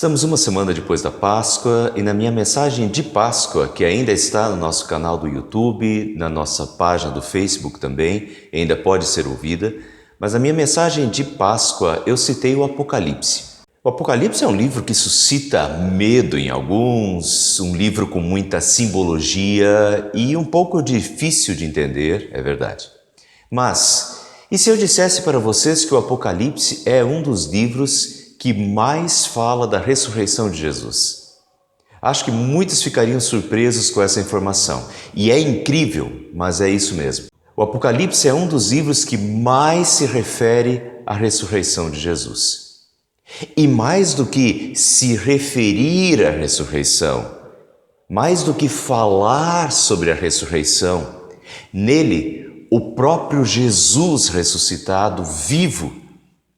Estamos uma semana depois da Páscoa e na minha mensagem de Páscoa, que ainda está no nosso canal do YouTube, na nossa página do Facebook também, ainda pode ser ouvida, mas na minha mensagem de Páscoa eu citei o Apocalipse. O Apocalipse é um livro que suscita medo em alguns, um livro com muita simbologia e um pouco difícil de entender, é verdade. Mas, e se eu dissesse para vocês que o Apocalipse é um dos livros que mais fala da ressurreição de Jesus? Acho que muitos ficariam surpresos com essa informação. E é incrível, mas é isso mesmo. O Apocalipse é um dos livros que mais se refere à ressurreição de Jesus. E mais do que se referir à ressurreição, mais do que falar sobre a ressurreição, nele o próprio Jesus ressuscitado, vivo,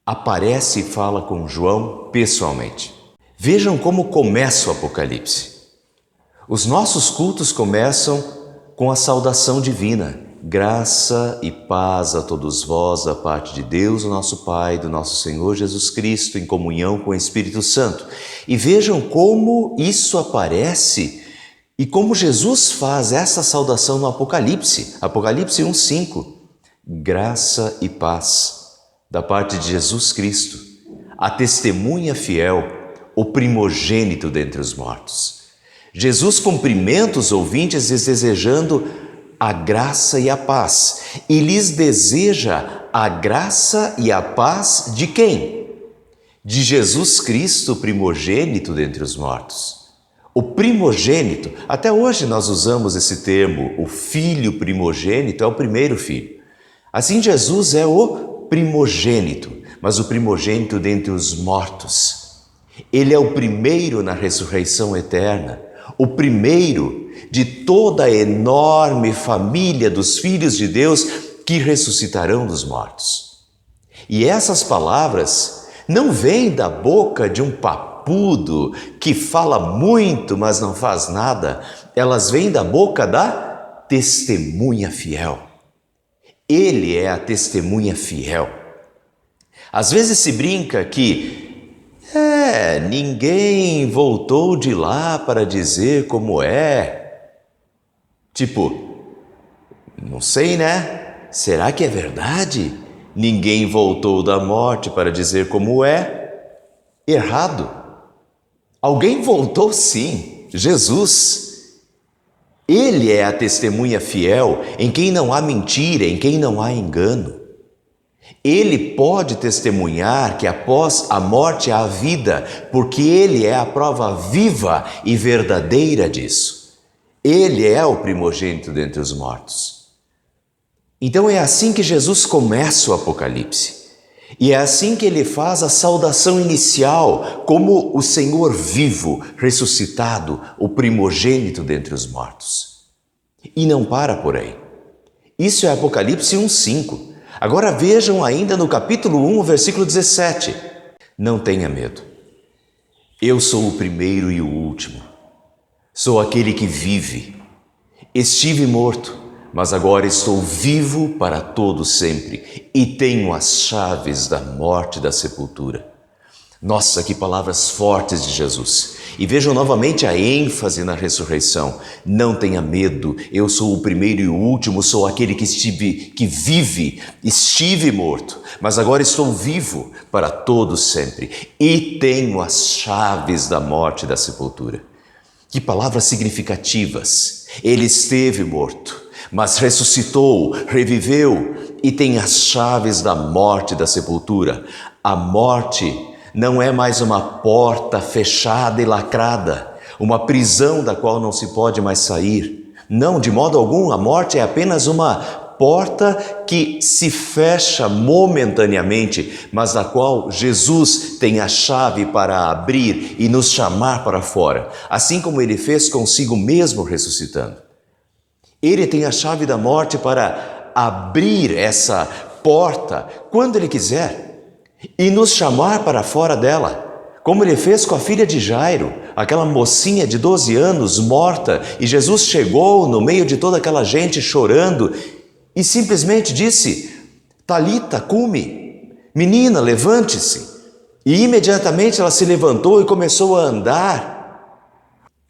aparece e fala com João pessoalmente. Vejam como começa o Apocalipse. Os nossos cultos começam com a saudação divina. Graça e paz a todos vós da parte de Deus, o nosso Pai, do nosso Senhor Jesus Cristo, em comunhão com o Espírito Santo. E vejam como isso aparece e como Jesus faz essa saudação no Apocalipse. Apocalipse 1:5. Graça e paz da parte de Jesus Cristo, a testemunha fiel, o primogênito dentre os mortos. Jesus cumprimenta os ouvintes desejando a graça e a paz, e lhes deseja a graça e a paz de quem? De Jesus Cristo, o primogênito dentre os mortos. O primogênito, até hoje nós usamos esse termo, o filho primogênito é o primeiro filho. Assim, Jesus é o primogênito, mas o primogênito dentre os mortos. Ele é o primeiro na ressurreição eterna, o primeiro de toda a enorme família dos filhos de Deus que ressuscitarão dos mortos. E essas palavras não vêm da boca de um papudo que fala muito, mas não faz nada. Elas vêm da boca da testemunha fiel. Ele é a testemunha fiel. Às vezes se brinca que ninguém voltou de lá para dizer como é. Tipo, não sei, né? Será que é verdade? Ninguém voltou da morte para dizer como é? Errado. Alguém voltou sim, Jesus. Ele é a testemunha fiel, em quem não há mentira, em quem não há engano. Ele pode testemunhar que após a morte há vida, porque Ele é a prova viva e verdadeira disso. Ele é o primogênito dentre os mortos. Então é assim que Jesus começa o Apocalipse. E é assim que Ele faz a saudação inicial, como o Senhor vivo, ressuscitado, o primogênito dentre os mortos. E não para por aí. Isso é Apocalipse 1:5. Agora vejam ainda no capítulo 1, versículo 17. Não tenha medo. Eu sou o primeiro e o último. Sou aquele que vive. Estive morto, mas agora estou vivo para todo sempre e tenho as chaves da morte e da sepultura. Nossa, que palavras fortes de Jesus! E vejam novamente a ênfase na ressurreição. Não tenha medo, eu sou o primeiro e o último, sou aquele que vive, estive morto, mas agora estou vivo para todo sempre e tenho as chaves da morte e da sepultura. Que palavras significativas! Ele esteve morto, mas ressuscitou, reviveu e tem as chaves da morte e da sepultura. A morte não é mais uma porta fechada e lacrada, uma prisão da qual não se pode mais sair. Não, de modo algum, a morte é apenas uma porta que se fecha momentaneamente, mas da qual Jesus tem a chave para abrir e nos chamar para fora, assim como Ele fez consigo mesmo ressuscitando. Ele tem a chave da morte para abrir essa porta quando Ele quiser e nos chamar para fora dela, como Ele fez com a filha de Jairo, aquela mocinha de 12 anos morta, e Jesus chegou no meio de toda aquela gente chorando e simplesmente disse: Talita, cumi, menina, levante-se. E imediatamente ela se levantou e começou a andar,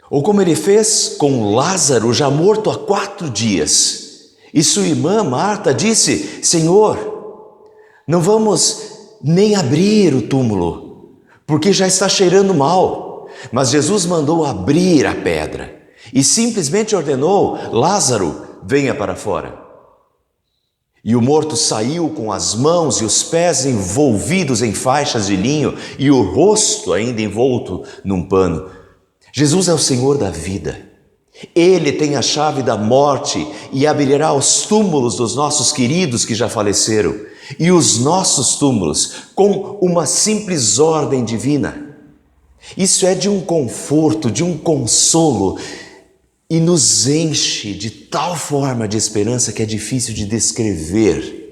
ou como ele fez com Lázaro, já morto há 4 dias. E sua irmã Marta disse: Senhor, não vamos nem abrir o túmulo, porque já está cheirando mal. Mas Jesus mandou abrir a pedra e simplesmente ordenou: Lázaro, venha para fora. E o morto saiu com as mãos e os pés envolvidos em faixas de linho e o rosto ainda envolto num pano. Jesus é o Senhor da vida. Ele tem a chave da morte e abrirá os túmulos dos nossos queridos que já faleceram e os nossos túmulos com uma simples ordem divina. Isso é de um conforto, de um consolo, e nos enche de tal forma de esperança que é difícil de descrever.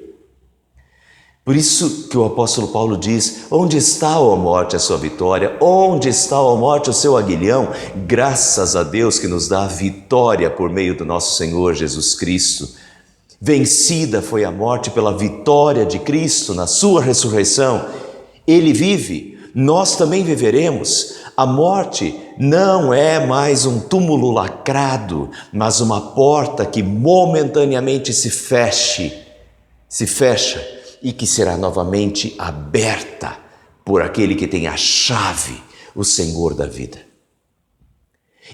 Por isso que o apóstolo Paulo diz: onde está, ó morte, a sua vitória? Onde está, ó morte, o seu aguilhão? Graças a Deus que nos dá a vitória por meio do nosso Senhor Jesus Cristo. Vencida foi a morte pela vitória de Cristo na sua ressurreição. Ele vive, nós também viveremos. A morte não é mais um túmulo lacrado, mas uma porta que momentaneamente se fecha e que será novamente aberta por aquele que tem a chave, o Senhor da vida.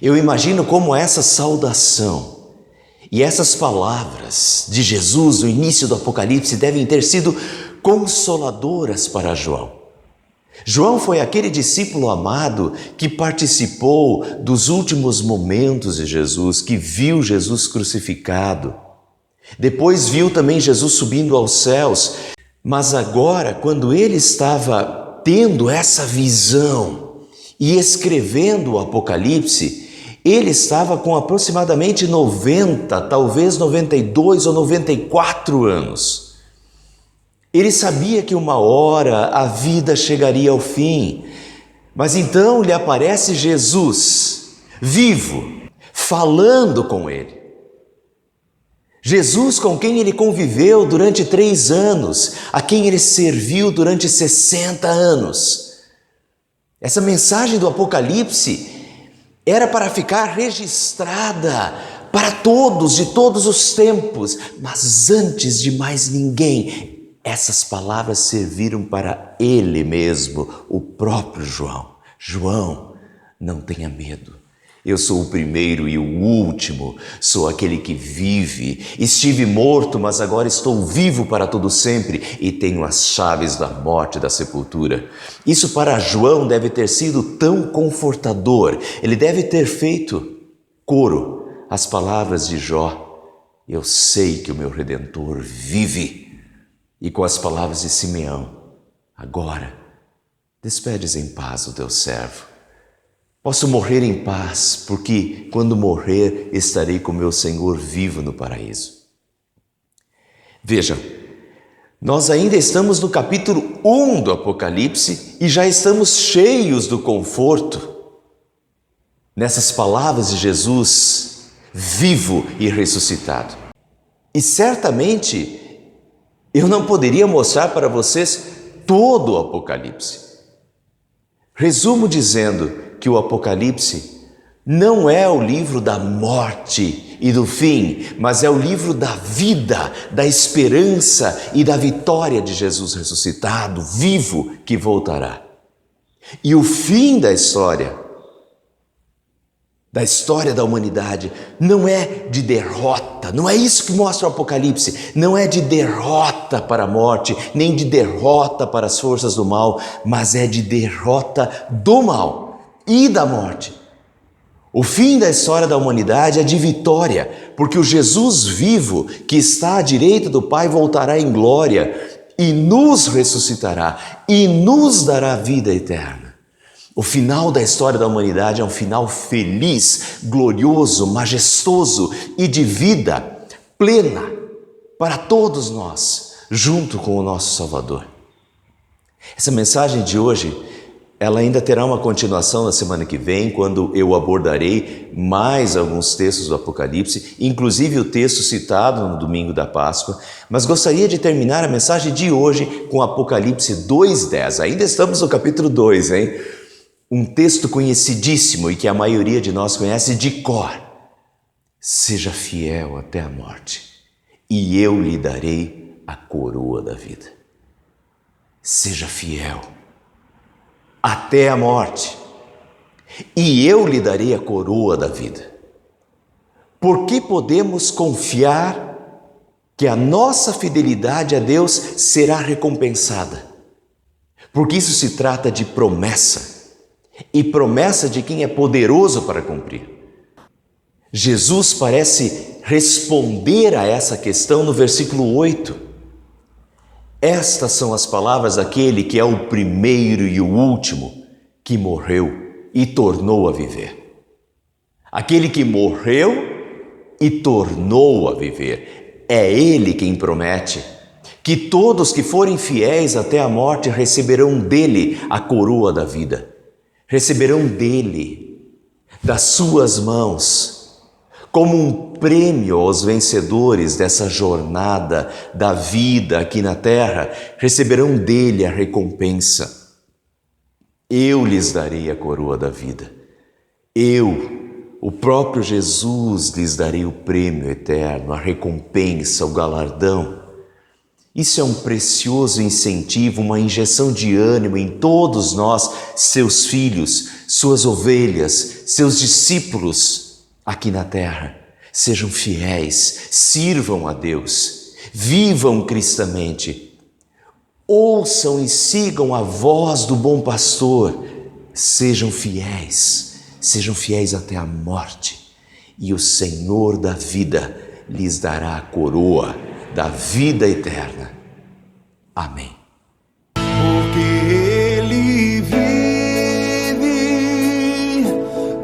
Eu imagino como essa saudação e essas palavras de Jesus no início do Apocalipse devem ter sido consoladoras para João. João foi aquele discípulo amado que participou dos últimos momentos de Jesus, que viu Jesus crucificado. Depois viu também Jesus subindo aos céus. Mas agora, quando ele estava tendo essa visão e escrevendo o Apocalipse, ele estava com aproximadamente 90, talvez 92 ou 94 anos. Ele sabia que uma hora a vida chegaria ao fim, mas então lhe aparece Jesus, vivo, falando com ele. Jesus com quem ele conviveu durante 3 anos, a quem ele serviu durante 60 anos. Essa mensagem do Apocalipse era para ficar registrada para todos, de todos os tempos, mas antes de mais ninguém, essas palavras serviram para ele mesmo, o próprio João. João, não tenha medo. Eu sou o primeiro e o último, sou aquele que vive. Estive morto, mas agora estou vivo para todo sempre e tenho as chaves da morte e da sepultura. Isso para João deve ter sido tão confortador. Ele deve ter feito coro às palavras de Jó. Eu sei que o meu Redentor vive. E com as palavras de Simeão: agora, despedes em paz o teu servo. Posso morrer em paz, porque quando morrer estarei com meu Senhor vivo no paraíso. Vejam, nós ainda estamos no capítulo 1 do Apocalipse e já estamos cheios do conforto nessas palavras de Jesus vivo e ressuscitado. E certamente eu não poderia mostrar para vocês todo o Apocalipse. Resumo dizendo que o Apocalipse não é o livro da morte e do fim, mas é o livro da vida, da esperança e da vitória de Jesus ressuscitado, vivo, que voltará. E o fim da história da humanidade, não é de derrota, não é isso que mostra o Apocalipse, não é de derrota para a morte, nem de derrota para as forças do mal, mas é de derrota do mal e da morte. O fim da história da humanidade é de vitória, porque o Jesus vivo, que está à direita do Pai, voltará em glória e nos ressuscitará e nos dará vida eterna. O final da história da humanidade é um final feliz, glorioso, majestoso e de vida plena para todos nós, junto com o nosso Salvador. Essa mensagem de hoje Ela ainda terá uma continuação na semana que vem, quando eu abordarei mais alguns textos do Apocalipse, inclusive o texto citado no domingo da Páscoa, mas gostaria de terminar a mensagem de hoje com Apocalipse 2:10. Ainda estamos no capítulo 2, hein? Um texto conhecidíssimo e que a maioria de nós conhece de cor. Seja fiel até a morte, e eu lhe darei a coroa da vida. Seja fiel até a morte, e eu lhe darei a coroa da vida. Porque podemos confiar que a nossa fidelidade a Deus será recompensada. Porque isso se trata de promessa, e promessa de quem é poderoso para cumprir. Jesus parece responder a essa questão no versículo 8. Estas são as palavras daquele que é o primeiro e o último, que morreu e tornou a viver. Aquele que morreu e tornou a viver. É Ele quem promete que todos que forem fiéis até a morte receberão dele a coroa da vida. Receberão dele, das suas mãos, como um prêmio aos vencedores dessa jornada da vida aqui na terra, receberão dele a recompensa. Eu lhes darei a coroa da vida. Eu, o próprio Jesus, lhes darei o prêmio eterno, a recompensa, o galardão. Isso é um precioso incentivo, uma injeção de ânimo em todos nós, seus filhos, suas ovelhas, seus discípulos, aqui na terra. Sejam fiéis, sirvam a Deus, vivam cristamente, ouçam e sigam a voz do bom pastor, sejam fiéis até a morte, e o Senhor da vida lhes dará a coroa da vida eterna. Amém. Porque Ele vive,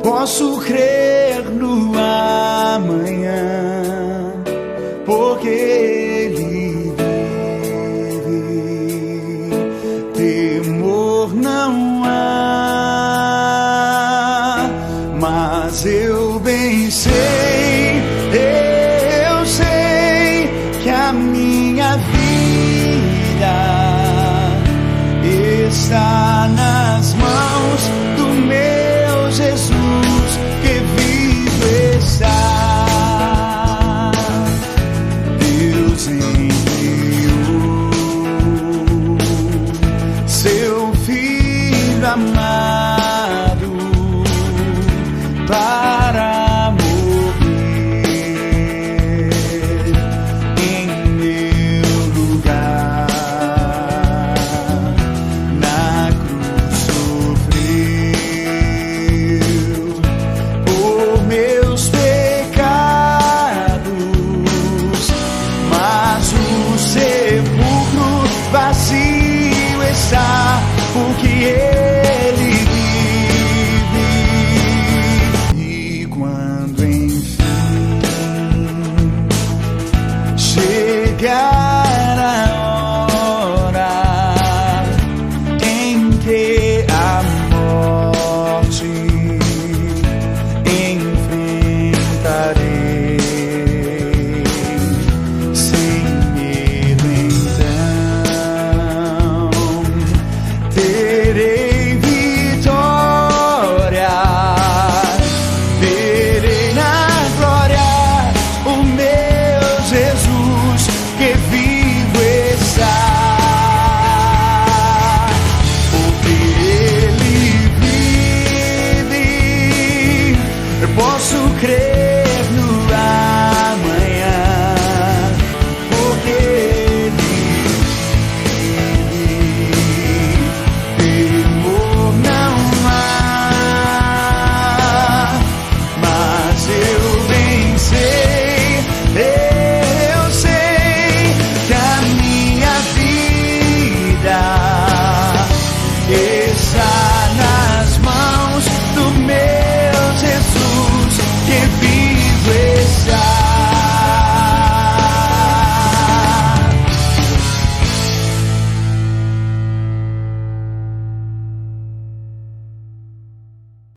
posso crer no amanhã, porque Ele vive, temor não há, mas eu bem sei, eu sei que a minha vida está nas mãos do meu Jesus, que vivo está. Deus enviou seu Filho amado para morrer em meu lugar. Na cruz sofreu por meus pecados, mas o sepulcro vazio está, porque Ele vive. E quando enfim chegar